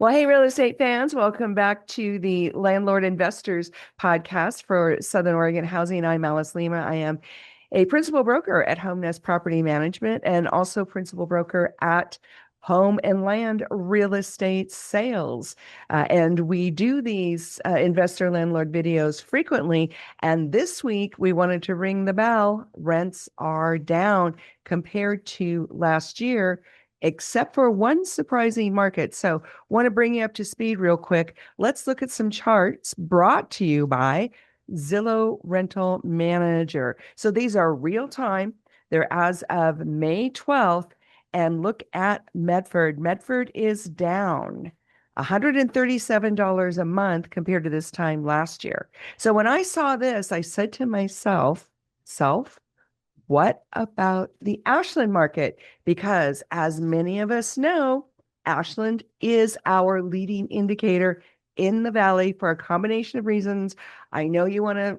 Well, hey, real estate fans, welcome back to the Landlord Investors podcast for Southern Oregon Housing. I'm Alice Lima. I am a principal broker at Home Nest Property Management and also principal broker at Home and Land Real Estate Sales. And we do these investor landlord videos frequently. And this week we wanted to ring the bell. Rents are down compared to last year, except for one surprising market. So want to bring you up to speed real quick. Let's look at some charts brought to you by Zillow Rental Manager. So these are real time. They're as of May 12th. And look at Medford. Medford is down $137 a month compared to this time last year. So when I saw this, I said to myself, what about the Ashland market? Because as many of us know, Ashland is our leading indicator in the valley for a combination of reasons. I know you want to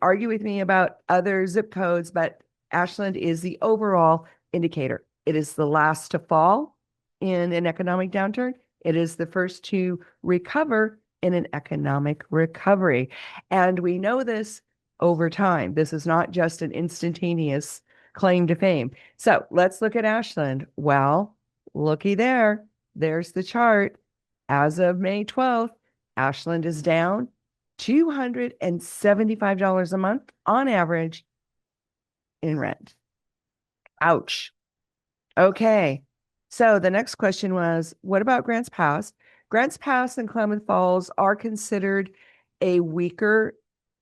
argue with me about other zip codes, but Ashland is the overall indicator. It is the last to fall in an economic downturn. It is the first to recover in an economic recovery. And we know this over time. This is not just an instantaneous claim to fame. So let's look at Ashland. Well, looky there. There's the chart. As of May 12th, Ashland is down $275 a month on average in rent. Ouch. Okay. So the next question was, what about Grants Pass? Grants Pass and Klamath Falls are considered a weaker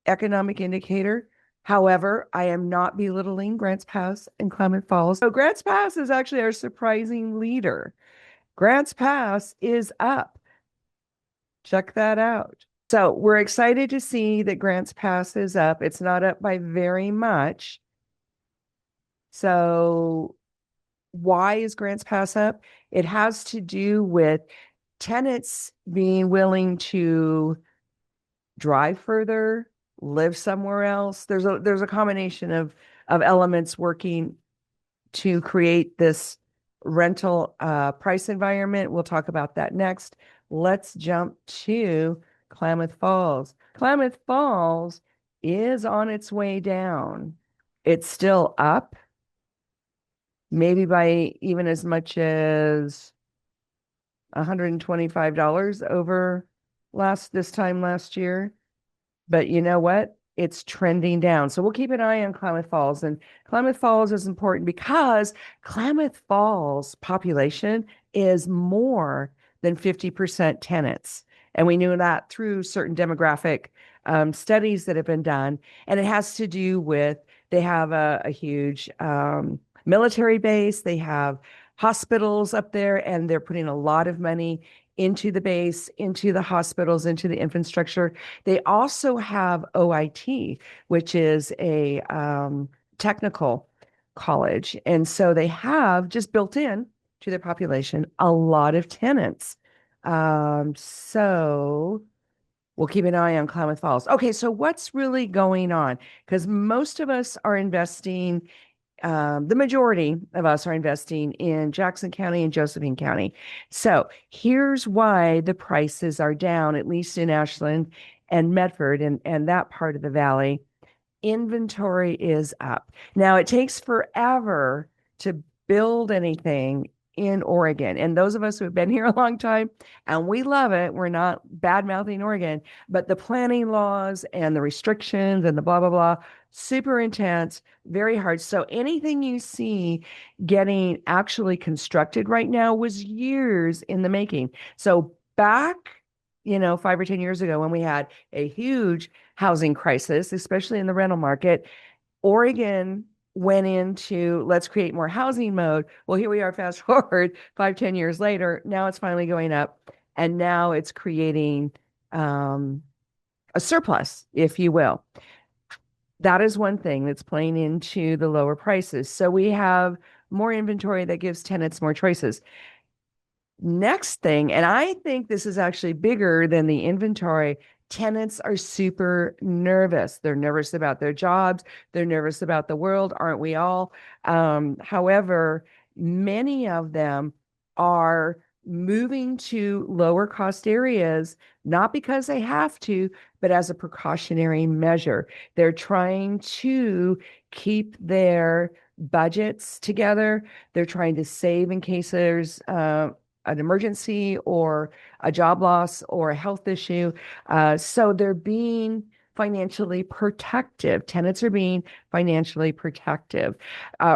economic indicator. However, I am not belittling Grants Pass and Klamath Falls. So Grants Pass is actually our surprising leader. Grants Pass is up. Check that out. So we're excited to see that Grants Pass is up. It's not up by very much. So why is Grants Pass up? It has to do with tenants being willing to drive further, live somewhere else. There's a combination of elements working to create this rental price environment. We'll talk about that next. Let's jump to Klamath Falls. Klamath Falls is on its way down. It's still up, maybe by even as much as $125 over this time last year. But you know what? It's trending down. So we'll keep an eye on Klamath Falls. And Klamath Falls is important because Klamath Falls population is more than 50% tenants. And we knew that through certain demographic studies that have been done. And it has to do with they have a huge military base. They have hospitals up there, and they're putting a lot of money into the base, into the hospitals, into the infrastructure. They also have OIT, which is a technical college. And so they have just built in to their population a lot of tenants. So we'll keep an eye on Klamath Falls. Okay, so what's really going on? Because most of us are investing the majority of us are investing in Jackson County and Josephine County. So here's why the prices are down, at least in Ashland and Medford and that part of the valley. Inventory is up. Now, it takes forever to build anything in Oregon. And those of us who have been here a long time, and we love it, we're not bad-mouthing Oregon, but the planning laws and the restrictions and the blah, blah, blah, super intense, very hard. So anything you see getting actually constructed right now was years in the making. So back, 5 or 10 years ago when we had a huge housing crisis, especially in the rental market, Oregon went into let's create more housing mode. Well, here we are, fast forward 5, 10 years later. Now it's finally going up, and now it's creating a surplus, if you will. That is one thing that's playing into the lower prices. So we have more inventory that gives tenants more choices. Next thing, and I think this is actually bigger than the inventory, tenants are super nervous. They're nervous about their jobs. They're nervous about the world. Aren't we all? However, many of them are moving to lower cost areas, not because they have to, but as a precautionary measure. They're trying to keep their budgets together. They're trying to save in case there's an emergency or a job loss or a health issue. So they're being financially protective. Tenants are being financially protective.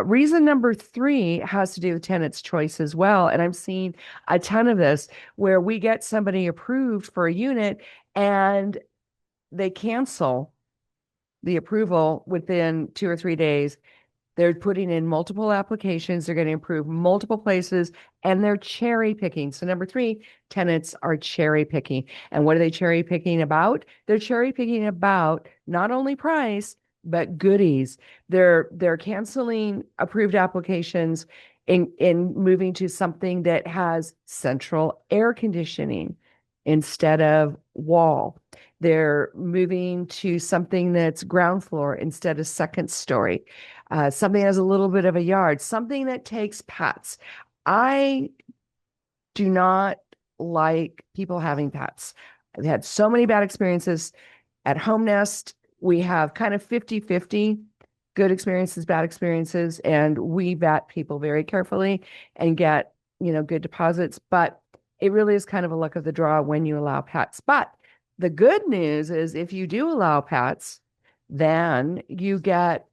Reason number three has to do with tenants' choice as well. And I'm seeing a ton of this where we get somebody approved for a unit and they cancel the approval within 2 or 3 days. They're putting in multiple applications. They're going to improve multiple places and they're cherry picking. So number three, tenants are cherry picking. And what are they cherry picking about? They're cherry picking about not only price, but goodies. They're canceling approved applications in moving to something that has central air conditioning instead of wall. They're moving to something that's ground floor instead of second story. Something that has a little bit of a yard, something that takes pets. I do not like people having pets. I've had so many bad experiences at Home Nest. We have kind of 50-50 good experiences, bad experiences, and we vet people very carefully and get, good deposits. But it really is kind of a luck of the draw when you allow pets. But the good news is if you do allow pets, then you get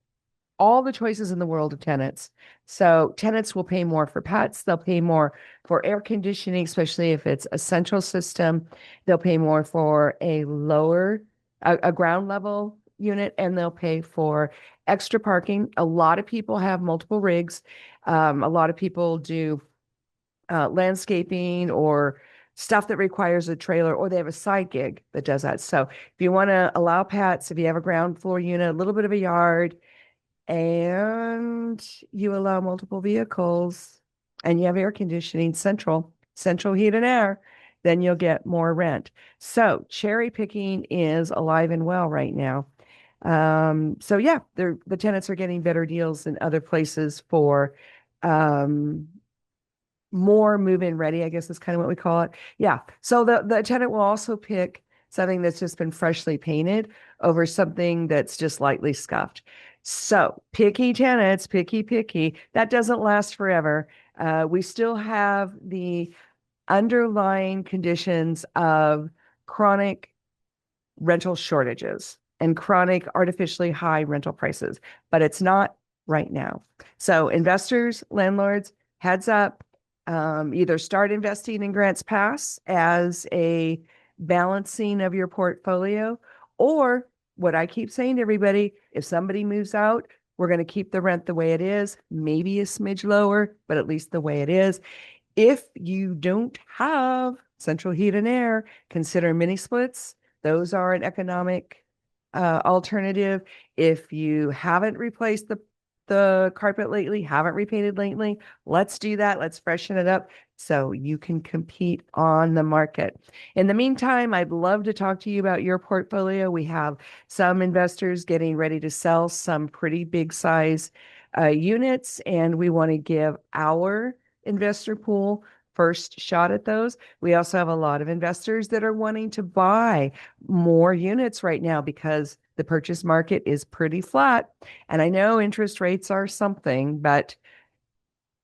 all the choices in the world of tenants. So tenants will pay more for pets. They'll pay more for air conditioning, especially if it's a central system. They'll pay more for a ground level unit, and they'll pay for extra parking. A lot of people have multiple rigs. A lot of people do landscaping or stuff that requires a trailer, or they have a side gig that does that. So if you want to allow pets, if you have a ground floor unit, a little bit of a yard, and you allow multiple vehicles and you have air conditioning, central heat and air, then you'll get more rent. So cherry picking is alive and well right now. So yeah, the tenants are getting better deals than other places for um, more move-in ready, I guess is kind of what we call it. Yeah. So the tenant will also pick something that's just been freshly painted over something that's just lightly scuffed. So picky tenants, picky, that doesn't last forever. We still have the underlying conditions of chronic rental shortages and chronic artificially high rental prices, but it's not right now. So investors, landlords, heads up, either start investing in Grants Pass as a balancing of your portfolio, or what I keep saying to everybody, if somebody moves out, we're going to keep the rent the way it is, maybe a smidge lower, but at least the way it is. If you don't have central heat and air, consider mini splits. Those are an economic alternative. If you haven't replaced the carpet lately, haven't repainted lately, let's do that. Let's freshen it up so you can compete on the market. In the meantime, I'd love to talk to you about your portfolio. We have some investors getting ready to sell some pretty big size units, and we want to give our investor pool first shot at those. We also have a lot of investors that are wanting to buy more units right now because the purchase market is pretty flat. And I know interest rates are something, but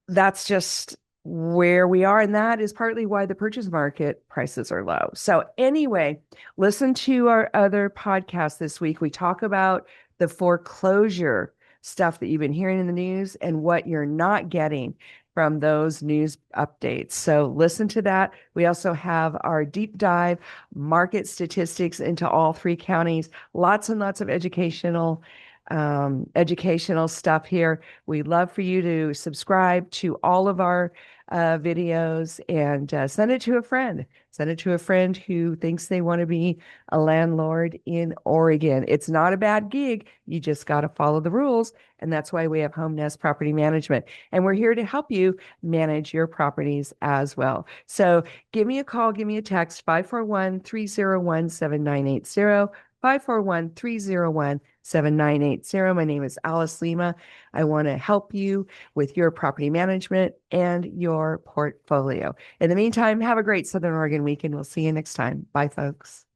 that's just where we are. And that is partly why the purchase market prices are low. So anyway, listen to our other podcast this week. We talk about the foreclosure stuff that you've been hearing in the news and what you're not getting from those news updates. So listen to that. We also have our deep dive market statistics into all three counties. Lots and lots of educational stuff here. We'd love for you to subscribe to all of our videos and send it to a friend. Send it to a friend who thinks they want to be a landlord in Oregon. It's not a bad gig. You just got to follow the rules. And that's why we have Home Nest Property Management. And we're here to help you manage your properties as well. So give me a call, give me a text, 541-301-7980, 541-301 7980. My name is Alice Lima. I want to help you with your property management and your portfolio. In the meantime, have a great Southern Oregon weekend. We'll see you next time. Bye, folks.